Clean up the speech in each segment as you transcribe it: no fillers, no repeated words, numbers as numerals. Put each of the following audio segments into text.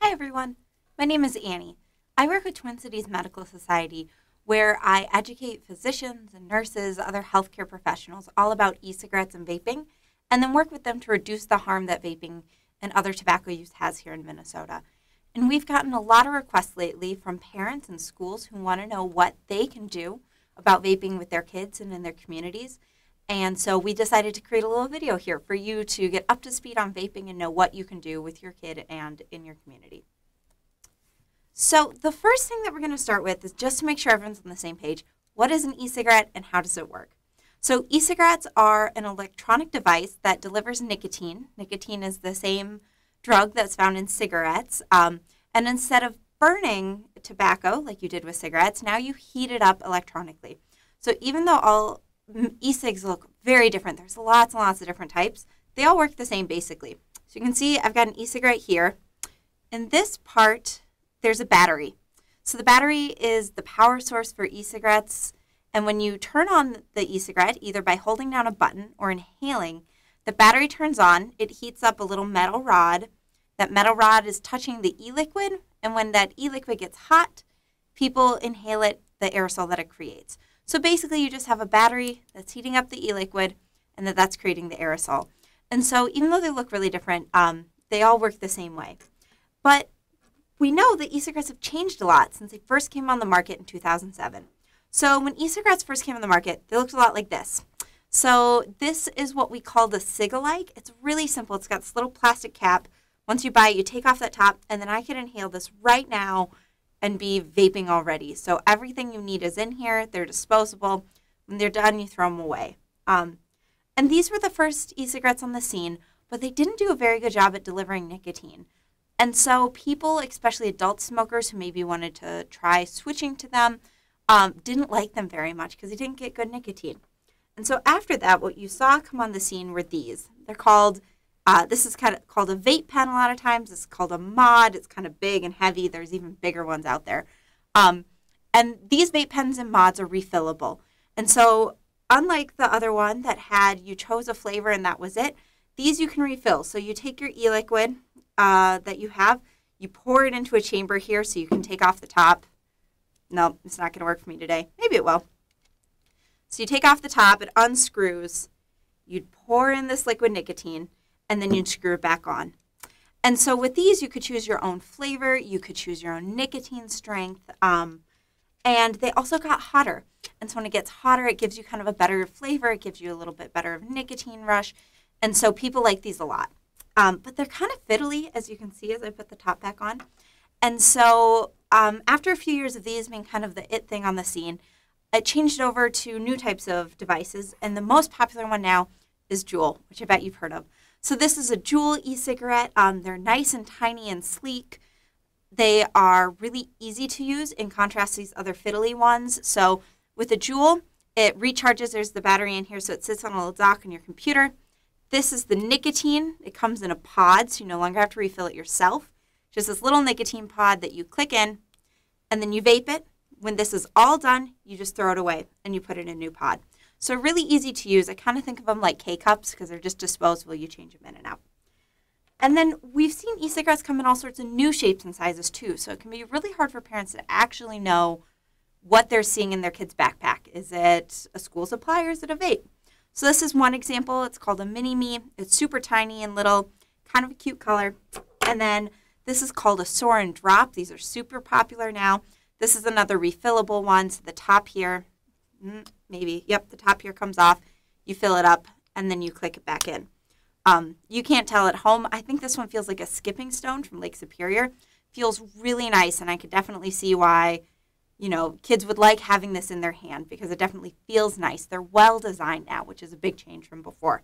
Hi everyone, my name is Annie. I work with Twin Cities Medical Society where I educate physicians and nurses, other healthcare professionals all about e-cigarettes and vaping, and then work with them to reduce the harm that vaping and other tobacco use has here in Minnesota. And we've gotten a lot of requests lately from parents and schools who want to know what they can do about vaping with their kids and in their communities. And so we decided to create a little video here for you to get up to speed on vaping and know what you can do with your kid and in your community. So the first thing that we're going to start with is just to make sure everyone's on the same page. What is an e-cigarette and how does it work? So e-cigarettes are an electronic device that delivers nicotine. Nicotine is the same drug that's found in cigarettes. And instead of burning tobacco like you did with cigarettes, now you heat it up electronically. So even though all e-cigs look very different, there's lots and lots of different types, they all work the same basically. So you can see I've got an e-cigarette here. In this part, there's a battery. So the battery is the power source for e-cigarettes. And when you turn on the e-cigarette, either by holding down a button or inhaling, the battery turns on, it heats up a little metal rod. That metal rod is touching the e-liquid, and when that e-liquid gets hot, people inhale it, the aerosol that it creates. So basically you just have a battery that's heating up the e-liquid, and that's creating the aerosol. And so even though they look really different, they all work the same way. But we know that e-cigarettes have changed a lot since they first came on the market in 2007. So when e-cigarettes first came on the market, they looked a lot like this. So this is what we call the cig-alike. It's really simple. It's got this little plastic cap. Once you buy it, you take off that top, and then I can inhale this right now and be vaping already. So everything you need is in here. They're disposable. When they're done, you throw them away. And these were the first e-cigarettes on the scene, but they didn't do a very good job at delivering nicotine. And so people, especially adult smokers who maybe wanted to try switching to them, didn't like them very much because they didn't get good nicotine. And so after that, what you saw come on the scene were these. They're called, this is kind of called a vape pen a lot of times. It's called a mod. It's kind of big and heavy. There's even bigger ones out there. And these vape pens and mods are refillable. And so unlike the other one that had, you chose a flavor and that was it, these you can refill. So you take your e-liquid that you have, you pour it into a chamber here so you can take off the top. No, it's not going to work for me today. Maybe it will. So you take off the top, it unscrews, you'd pour in this liquid nicotine, and then you'd screw it back on. And so with these, you could choose your own flavor, you could choose your own nicotine strength, and they also got hotter. And so when it gets hotter, it gives you kind of a better flavor, it gives you a little bit better of nicotine rush, and so people like these a lot. But they're kind of fiddly, as you can see as I put the top back on. And so after a few years of these being kind of the it thing on the scene, it changed over to new types of devices. And the most popular one now is Juul, which I bet you've heard of. So this is a Juul e-cigarette. They're nice and tiny and sleek. They are really easy to use in contrast to these other fiddly ones. So with a Juul, it recharges. There's the battery in here, so it sits on a little dock on your computer. This is the nicotine. It comes in a pod, so you no longer have to refill it yourself. Just this little nicotine pod that you click in, and then you vape it. When this is all done, you just throw it away, and you put it in a new pod. So really easy to use. I kind of think of them like K-cups because they're just disposable. You change them in and out. And then we've seen e-cigarettes come in all sorts of new shapes and sizes too, so it can be really hard for parents to actually know what they're seeing in their kid's backpack. Is it a school supply or is it a vape? So this is one example. It's called a mini-me. It's super tiny and little, kind of a cute color. And then this is called a Soar and Drop. These are super popular now. This is another refillable one. So the top here, maybe, yep, the top here comes off. You fill it up, and then you click it back in. You can't tell at home. I think this one feels like a skipping stone from Lake Superior. Feels really nice, and I could definitely see why, you know, kids would like having this in their hand because it definitely feels nice. They're well designed now, which is a big change from before.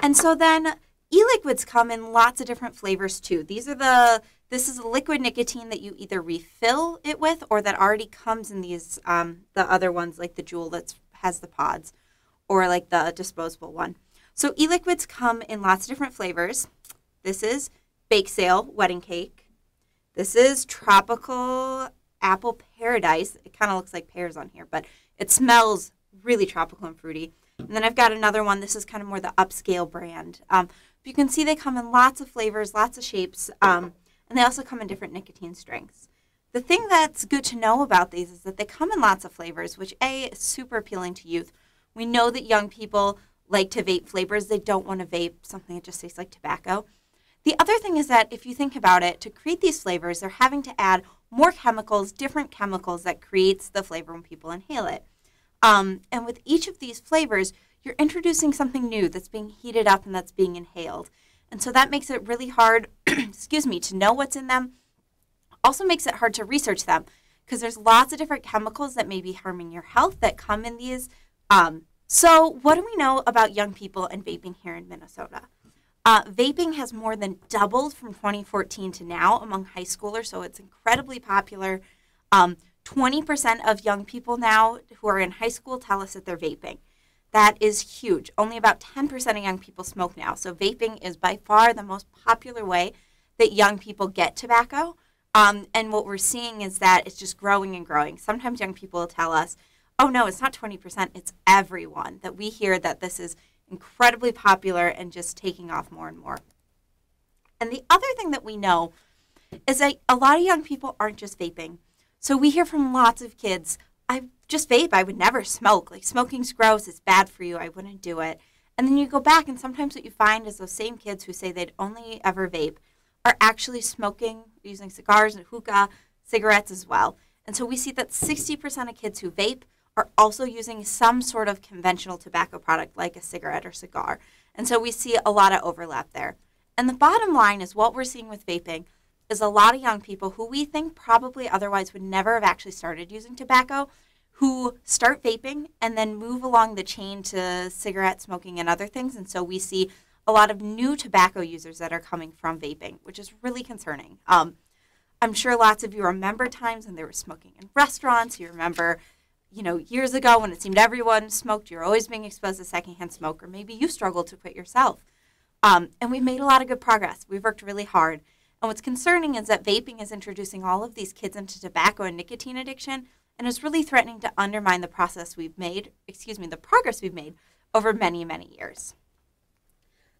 And so then e-liquids come in lots of different flavors too. This is a liquid nicotine that you either refill it with or that already comes in these, the other ones like the Juul that has the pods or like the disposable one. So e-liquids come in lots of different flavors. This is Bake Sale Wedding Cake. This is Tropical Apple Paradise. It kind of looks like pears on here, but it smells really tropical and fruity. And then I've got another one. This is kind of more the upscale brand. You can see they come in lots of flavors, lots of shapes. and they also come in different nicotine strengths. The thing that's good to know about these is that they come in lots of flavors, which A, is super appealing to youth. We know that young people like to vape flavors. They don't want to vape something that just tastes like tobacco. The other thing is that if you think about it, to create these flavors, they're having to add more chemicals, different chemicals that creates the flavor when people inhale it. And with each of these flavors, you're introducing something new that's being heated up and that's being inhaled. And so that makes it really hard, to know what's in them. Also makes it hard to research them because there's lots of different chemicals that may be harming your health that come in these. So what do we know about young people and vaping here in Minnesota? Vaping has more than doubled from 2014 to now among high schoolers, so it's incredibly popular. 20% of young people now who are in high school tell us that they're vaping. That is huge. Only about 10% of young people smoke now. So vaping is by far the most popular way that young people get tobacco. And what we're seeing is that it's just growing and growing. Sometimes young people will tell us, oh, no, it's not 20%, it's everyone. That we hear that this is incredibly popular and just taking off more and more. And the other thing that we know is that a lot of young people aren't just vaping. So we hear from lots of kids, I just vape, I would never smoke. Like, smoking's gross, it's bad for you, I wouldn't do it. And then you go back and sometimes what you find is those same kids who say they'd only ever vape are actually smoking, using cigars and hookah, cigarettes as well. And so we see that 60% of kids who vape are also using some sort of conventional tobacco product like a cigarette or cigar. And so we see a lot of overlap there. And the bottom line is what we're seeing with vaping is a lot of young people who we think probably otherwise would never have actually started using tobacco, who start vaping and then move along the chain to cigarette smoking and other things. And so we see a lot of new tobacco users that are coming from vaping, which is really concerning. I'm sure lots of you remember times when they were smoking in restaurants. You remember, years ago when it seemed everyone smoked, you're always being exposed to secondhand smoke, or maybe you struggled to quit yourself. And we've made a lot of good progress. We've worked really hard. And what's concerning is that vaping is introducing all of these kids into tobacco and nicotine addiction, and is really threatening to undermine the progress we've made over many, many years.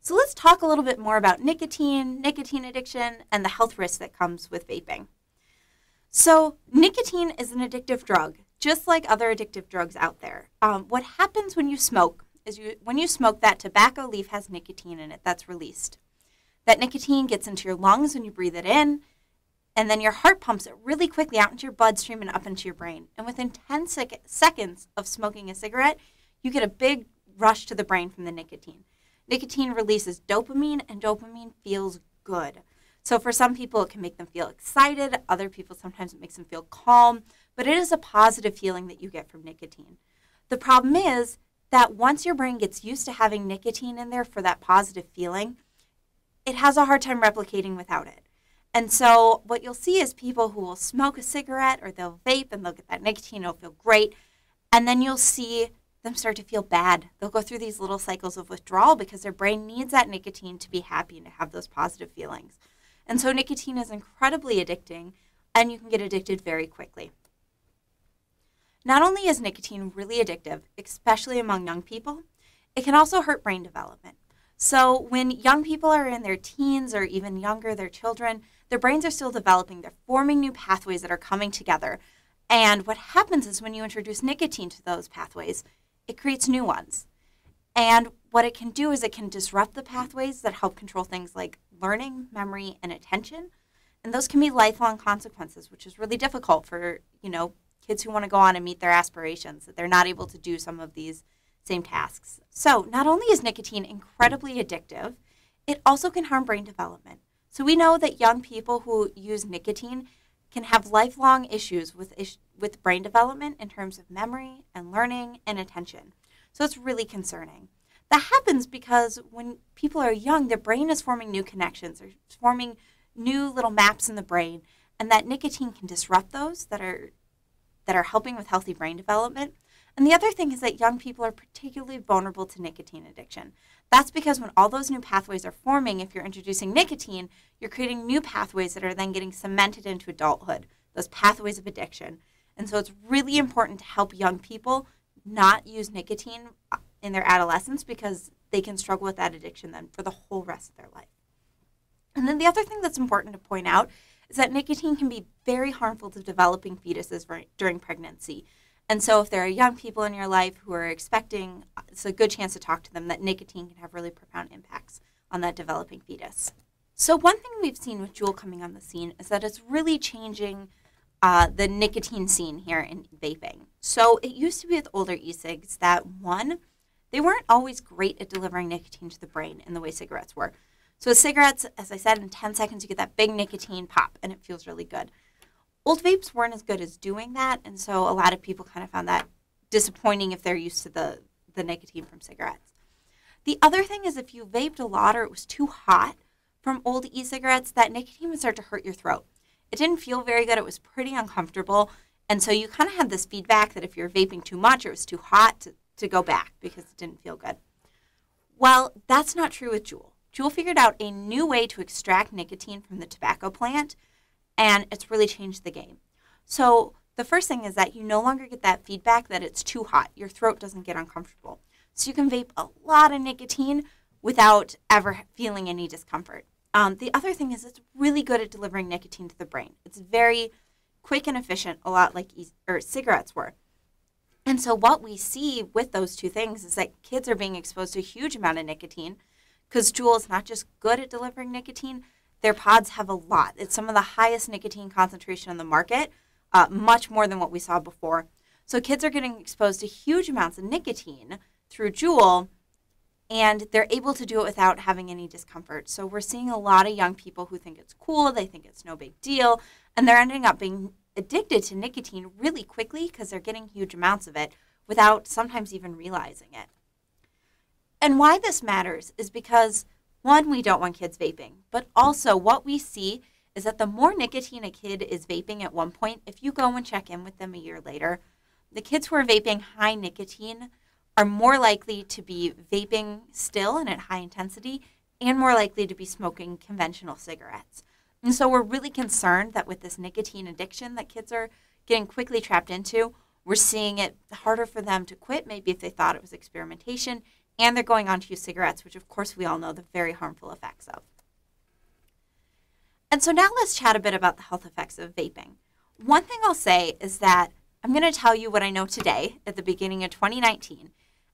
So let's talk a little bit more about nicotine addiction, and the health risk that comes with vaping. So nicotine is an addictive drug, just like other addictive drugs out there. What happens when you smoke is when you smoke, that tobacco leaf has nicotine in it that's released. That nicotine gets into your lungs when you breathe it in, and then your heart pumps it really quickly out into your bloodstream and up into your brain. And within 10 seconds of smoking a cigarette, you get a big rush to the brain from the nicotine. Nicotine releases dopamine, and dopamine feels good. So for some people, it can make them feel excited. Other people, sometimes it makes them feel calm. But it is a positive feeling that you get from nicotine. The problem is that once your brain gets used to having nicotine in there for that positive feeling, it has a hard time replicating without it. And so what you'll see is people who will smoke a cigarette or they'll vape and they'll get that nicotine, it'll feel great. And then you'll see them start to feel bad. They'll go through these little cycles of withdrawal because their brain needs that nicotine to be happy and to have those positive feelings. And so nicotine is incredibly addicting, and you can get addicted very quickly. Not only is nicotine really addictive, especially among young people, it can also hurt brain development. So when young people are in their teens or even younger, their children, their brains are still developing. They're forming new pathways that are coming together. And what happens is when you introduce nicotine to those pathways, it creates new ones. And what it can do is it can disrupt the pathways that help control things like learning, memory, and attention. And those can be lifelong consequences, which is really difficult for, kids who want to go on and meet their aspirations, that they're not able to do some of these same tasks. So not only is nicotine incredibly addictive, it also can harm brain development. So we know that young people who use nicotine can have lifelong issues with brain development in terms of memory and learning and attention. So it's really concerning. That happens because when people are young, their brain is forming new connections, or forming new little maps in the brain, and that nicotine can disrupt those that are helping with healthy brain development. And the other thing is that young people are particularly vulnerable to nicotine addiction. That's because when all those new pathways are forming, if you're introducing nicotine, you're creating new pathways that are then getting cemented into adulthood, those pathways of addiction. And so it's really important to help young people not use nicotine in their adolescence, because they can struggle with that addiction then for the whole rest of their life. And then the other thing that's important to point out is that nicotine can be very harmful to developing fetuses during pregnancy. And so if there are young people in your life who are expecting, it's a good chance to talk to them that nicotine can have really profound impacts on that developing fetus. So one thing we've seen with Juul coming on the scene is that it's really changing the nicotine scene here in vaping. So it used to be with older e-cigs that, one, they weren't always great at delivering nicotine to the brain in the way cigarettes were. So with cigarettes, as I said, in 10 seconds you get that big nicotine pop, and it feels really good. Old vapes weren't as good as doing that, and so a lot of people kind of found that disappointing if they're used to the nicotine from cigarettes. The other thing is if you vaped a lot or it was too hot from old e-cigarettes, that nicotine would start to hurt your throat. It didn't feel very good. It was pretty uncomfortable, and so you kind of had this feedback that if you're vaping too much or it was too hot to go back because it didn't feel good. Well, that's not true with Juul. Juul figured out a new way to extract nicotine from the tobacco plant, and it's really changed the game. So the first thing is that you no longer get that feedback that it's too hot. Your throat doesn't get uncomfortable. So you can vape a lot of nicotine without ever feeling any discomfort. The other thing is it's really good at delivering nicotine to the brain. It's very quick and efficient, a lot like cigarettes were. And so what we see with those two things is that kids are being exposed to a huge amount of nicotine because Juul is not just good at delivering nicotine, their pods have a lot. It's some of the highest nicotine concentration on the market, much more than what we saw before. So kids are getting exposed to huge amounts of nicotine through Juul, and they're able to do it without having any discomfort. So we're seeing a lot of young people who think it's cool, they think it's no big deal, and they're ending up being addicted to nicotine really quickly because they're getting huge amounts of it without sometimes even realizing it. And why this matters is because, one, we don't want kids vaping, but also what we see is that the more nicotine a kid is vaping at one point, if you go and check in with them a year later, the kids who are vaping high nicotine are more likely to be vaping still and at high intensity and more likely to be smoking conventional cigarettes. And so we're really concerned that with this nicotine addiction that kids are getting quickly trapped into, we're seeing it harder for them to quit, maybe if they thought it was experimentation, and they're going on to use cigarettes, which of course we all know the very harmful effects of. And so now let's chat a bit about the health effects of vaping. One thing I'll say is that I'm going to tell you what I know today at the beginning of 2019,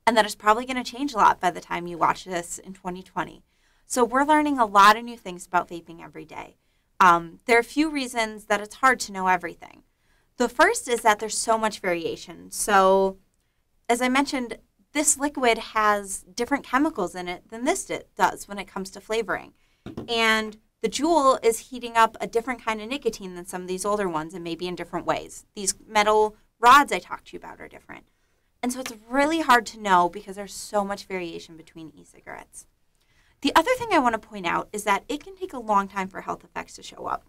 and that is probably going to change a lot by the time you watch this in 2020. So we're learning a lot of new things about vaping every day. There are a few reasons that it's hard to know everything. The first is that there's so much variation. So as I mentioned, this liquid has different chemicals in it than this does when it comes to flavoring. And the Juul is heating up a different kind of nicotine than some of these older ones, and maybe in different ways. These metal rods I talked to you about are different. And so it's really hard to know because there's so much variation between e-cigarettes. The other thing I want to point out is that it can take a long time for health effects to show up.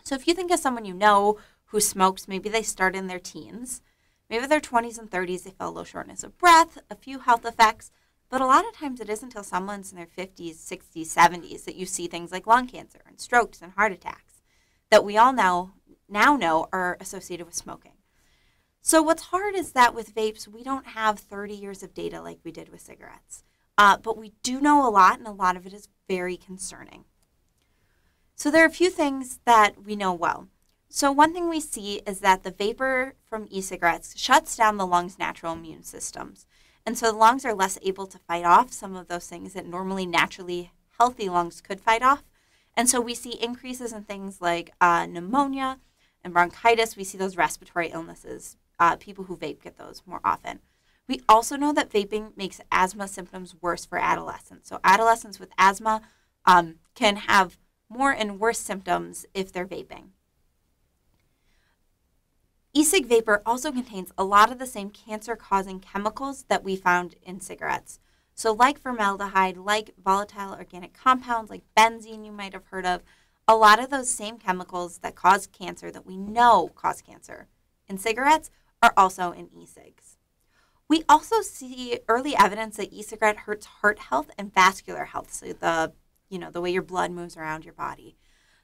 So if you think of someone you know who smokes, maybe they start in their teens, maybe their 20s and 30s, they feel low shortness of breath, a few health effects, but a lot of times it isn't until someone's in their 50s, 60s, 70s that you see things like lung cancer and strokes and heart attacks that we all now know are associated with smoking. So what's hard is that with vapes, we don't have 30 years of data like we did with cigarettes. But we do know a lot, and a lot of it is very concerning. So there are a few things that we know well. So one thing we see is that the vapor from e-cigarettes shuts down the lungs' natural immune systems. And so the lungs are less able to fight off some of those things that normally naturally healthy lungs could fight off. And so we see increases in things like pneumonia and bronchitis. We see those respiratory illnesses. People who vape get those more often. We also know that vaping makes asthma symptoms worse for adolescents. So adolescents with asthma can have more and worse symptoms if they're vaping. E-cig vapor also contains a lot of the same cancer-causing chemicals that we found in cigarettes. So like formaldehyde, like volatile organic compounds, like benzene you might have heard of, a lot of those same chemicals that cause cancer, that we know cause cancer in cigarettes, are also in e-cigs. We also see early evidence that e-cigarette hurts heart health and vascular health, so the way your blood moves around your body.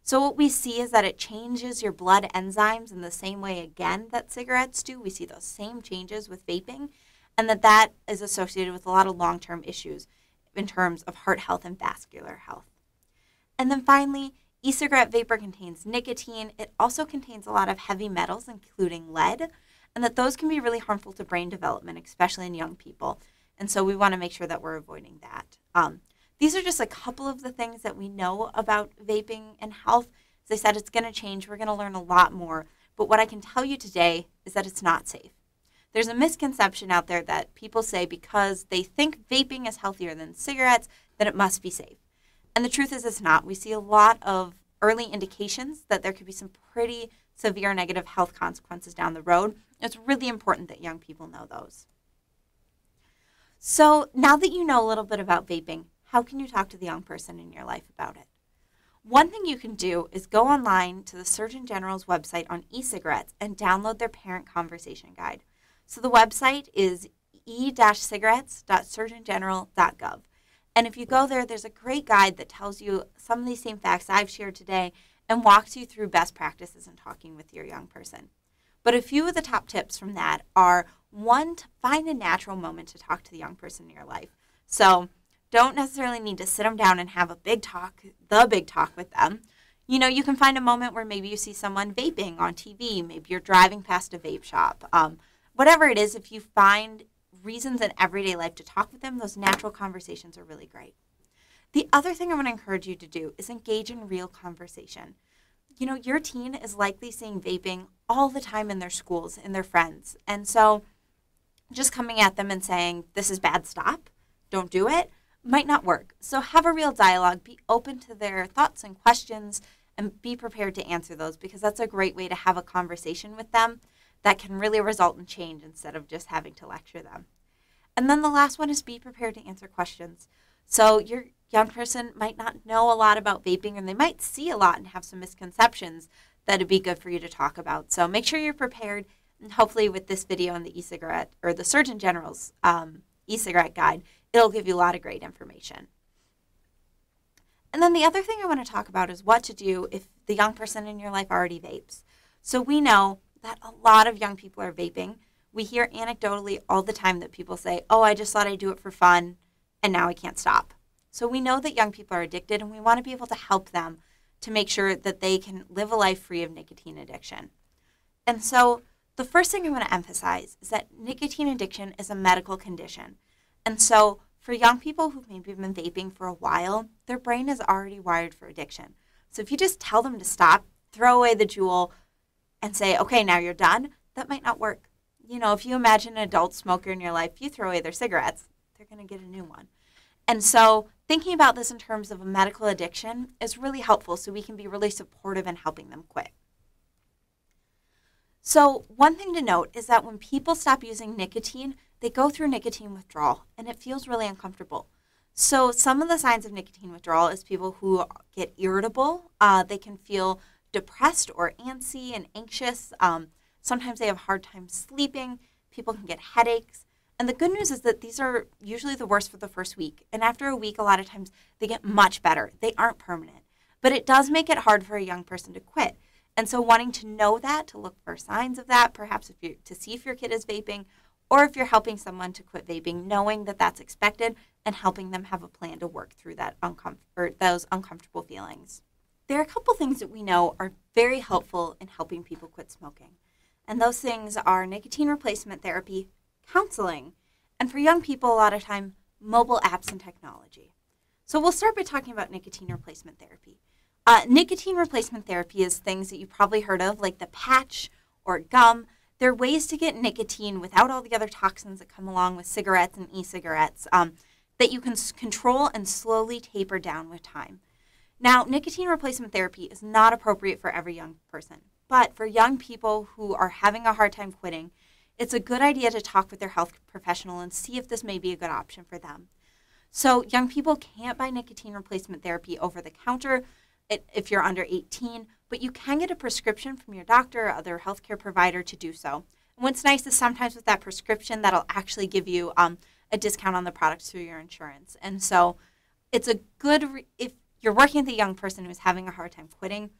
So what we see is that it changes your blood enzymes in the same way, again, that cigarettes do. We see those same changes with vaping, and that is associated with a lot of long-term issues in terms of heart health and vascular health. And then finally, e-cigarette vapor contains nicotine. It also contains a lot of heavy metals, including lead, and that those can be really harmful to brain development, especially in young people. And so we want to make sure that we're avoiding that. These are just a couple of the things that we know about vaping and health. As I said, it's going to change. We're going to learn a lot more. But what I can tell you today is that it's not safe. There's a misconception out there that people say because they think vaping is healthier than cigarettes, that it must be safe. And the truth is it's not. We see a lot of early indications that there could be some pretty severe negative health consequences down the road. It's really important that young people know those. So now that you know a little bit about vaping, how can you talk to the young person in your life about it? One thing you can do is go online to the Surgeon General's website on e-cigarettes and download their parent conversation guide. So the website is e-cigarettes.surgeongeneral.gov. And if you go there, there's a great guide that tells you some of these same facts I've shared today and walks you through best practices in talking with your young person. But a few of the top tips from that are, one, to find a natural moment to talk to the young person in your life. So don't necessarily need to sit them down and have the big talk with them. You know, you can find a moment where maybe you see someone vaping on TV, maybe you're driving past a vape shop. Whatever it is, if you find reasons in everyday life to talk with them, those natural conversations are really great. The other thing I want to encourage you to do is engage in real conversation. You know, your teen is likely seeing vaping all the time in their schools, in their friends. And so just coming at them and saying, this is bad, stop, don't do it, might not work. So have a real dialogue, be open to their thoughts and questions, and be prepared to answer those, because that's a great way to have a conversation with them that can really result in change instead of just having to lecture them. And then the last one is be prepared to answer questions. So your young person might not know a lot about vaping, and they might see a lot and have some misconceptions that it'd be good for you to talk about. So make sure you're prepared, and hopefully with this video on the e-cigarette, or the Surgeon General's e-cigarette guide, it'll give you a lot of great information. And then the other thing I want to talk about is what to do if the young person in your life already vapes. So we know that a lot of young people are vaping. We hear anecdotally all the time that people say, oh, I just thought I'd do it for fun, and now I can't stop. So we know that young people are addicted, and we want to be able to help them to make sure that they can live a life free of nicotine addiction. And so the first thing I want to emphasize is that nicotine addiction is a medical condition. And so for young people who've maybe been vaping for a while, their brain is already wired for addiction. So if you just tell them to stop, throw away the Juul, and say, okay, now you're done, that might not work. You know, if you imagine an adult smoker in your life, you throw away their cigarettes, they're going to get a new one. And so thinking about this in terms of a medical addiction is really helpful, so we can be really supportive in helping them quit. So one thing to note is that when people stop using nicotine, they go through nicotine withdrawal, and it feels really uncomfortable. So some of the signs of nicotine withdrawal is people who get irritable. They can feel depressed or antsy and anxious. Sometimes they have a hard time sleeping. People can get headaches. And the good news is that these are usually the worst for the first week. And after a week, a lot of times they get much better. They aren't permanent. But it does make it hard for a young person to quit. And so wanting to know that, to look for signs of that, perhaps to see if your kid is vaping, or if you're helping someone to quit vaping, knowing that that's expected and helping them have a plan to work through that those uncomfortable feelings. There are a couple things that we know are very helpful in helping people quit smoking. And those things are nicotine replacement therapy, counseling, and for young people, a lot of time, mobile apps and technology. So we'll start by talking about nicotine replacement therapy. Nicotine replacement therapy is things that you've probably heard of, like the patch or gum. They're ways to get nicotine without all the other toxins that come along with cigarettes and e-cigarettes that you can control and slowly taper down with time. Now, nicotine replacement therapy is not appropriate for every young person, but for young people who are having a hard time quitting, it's a good idea to talk with their health professional and see if this may be a good option for them. So young people can't buy nicotine replacement therapy over the counter if you're under 18, but you can get a prescription from your doctor or other healthcare provider to do so. And what's nice is sometimes with that prescription, that'll actually give you a discount on the product through your insurance. And so it's a good, if you're working with a young person who's having a hard time quitting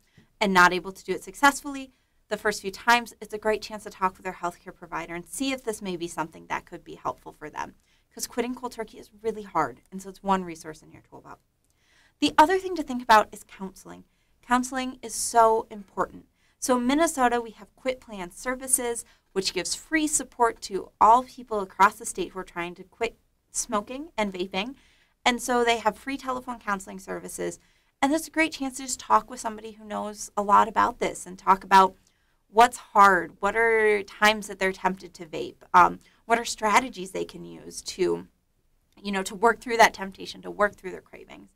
and not able to do it successfully the first few times, it's a great chance to talk with their healthcare provider and see if this may be something that could be helpful for them. Because quitting cold turkey is really hard, and so it's one resource in your tool belt. The other thing to think about is counseling. Counseling is so important. So in Minnesota, we have Quit Plan Services, which gives free support to all people across the state who are trying to quit smoking and vaping. And so they have free telephone counseling services. And it's a great chance to just talk with somebody who knows a lot about this and talk about what's hard, what are times that they're tempted to vape, what are strategies they can use to, to work through that temptation, to work through their cravings.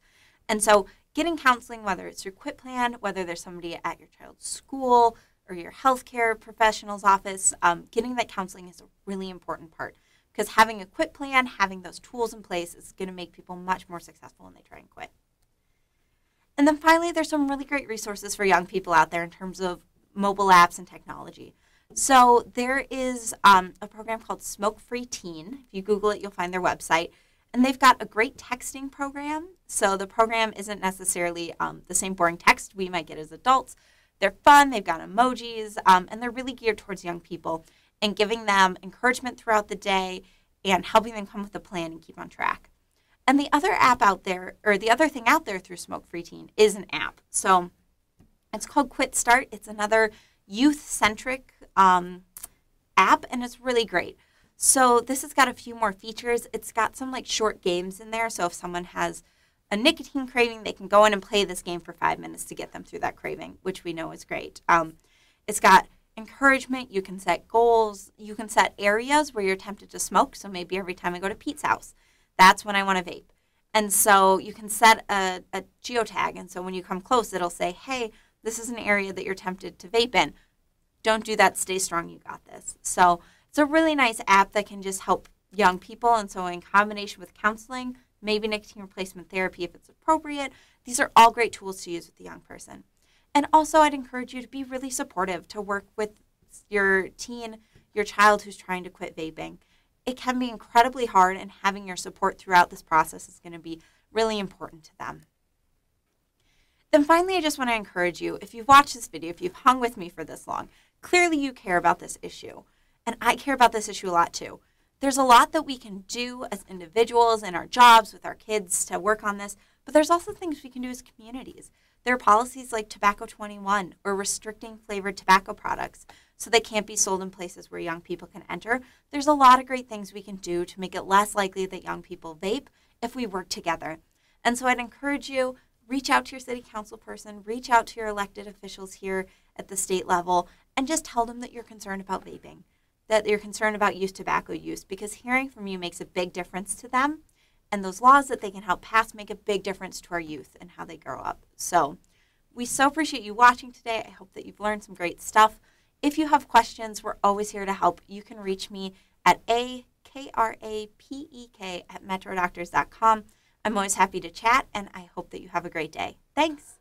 And so getting counseling, whether it's through Quit Plan, whether there's somebody at your child's school or your healthcare professional's office, getting that counseling is a really important part, because having a Quit Plan, having those tools in place is going to make people much more successful when they try and quit. And then finally, there's some really great resources for young people out there in terms of mobile apps and technology. So there is a program called smokefreeteen. If you Google it, you'll find their website. And they've got a great texting program. So the program isn't necessarily the same boring text we might get as adults. They're fun, they've got emojis, and they're really geared towards young people and giving them encouragement throughout the day and helping them come with a plan and keep on track. And the other app out there, or the other thing out there through smokefreeteen is an app. So it's called Quit Start. It's another youth-centric app, and it's really great. So this has got a few more features. It's got some like short games in there. So if someone has a nicotine craving, they can go in and play this game for 5 minutes to get them through that craving, which we know is great. It's got encouragement. You can set goals. You can set areas where you're tempted to smoke. So maybe every time I go to Pete's house, that's when I want to vape. And so you can set a geotag. And so when you come close, it'll say, hey, this is an area that you're tempted to vape in. Don't do that. Stay strong. You got this. So it's a really nice app that can just help young people. And so in combination with counseling, maybe nicotine replacement therapy if it's appropriate, these are all great tools to use with the young person. And also I'd encourage you to be really supportive, to work with your teen, your child who's trying to quit vaping. It can be incredibly hard, and having your support throughout this process is going to be really important to them. Then finally, I just want to encourage you, if you've watched this video, if you've hung with me for this long, clearly you care about this issue. And I care about this issue a lot too. There's a lot that we can do as individuals in our jobs with our kids to work on this, but there's also things we can do as communities. There are policies like Tobacco 21 or restricting flavored tobacco products so they can't be sold in places where young people can enter. There's a lot of great things we can do to make it less likely that young people vape if we work together. And so I'd encourage you, reach out to your city council person, reach out to your elected officials here at the state level, and just tell them that you're concerned about vaping, that you're concerned about youth tobacco use, because hearing from you makes a big difference to them. And those laws that they can help pass make a big difference to our youth and how they grow up. So we so appreciate you watching today. I hope that you've learned some great stuff. If you have questions, we're always here to help. You can reach me at akrapek@metrodoctors.com. I'm always happy to chat, and I hope that you have a great day. Thanks.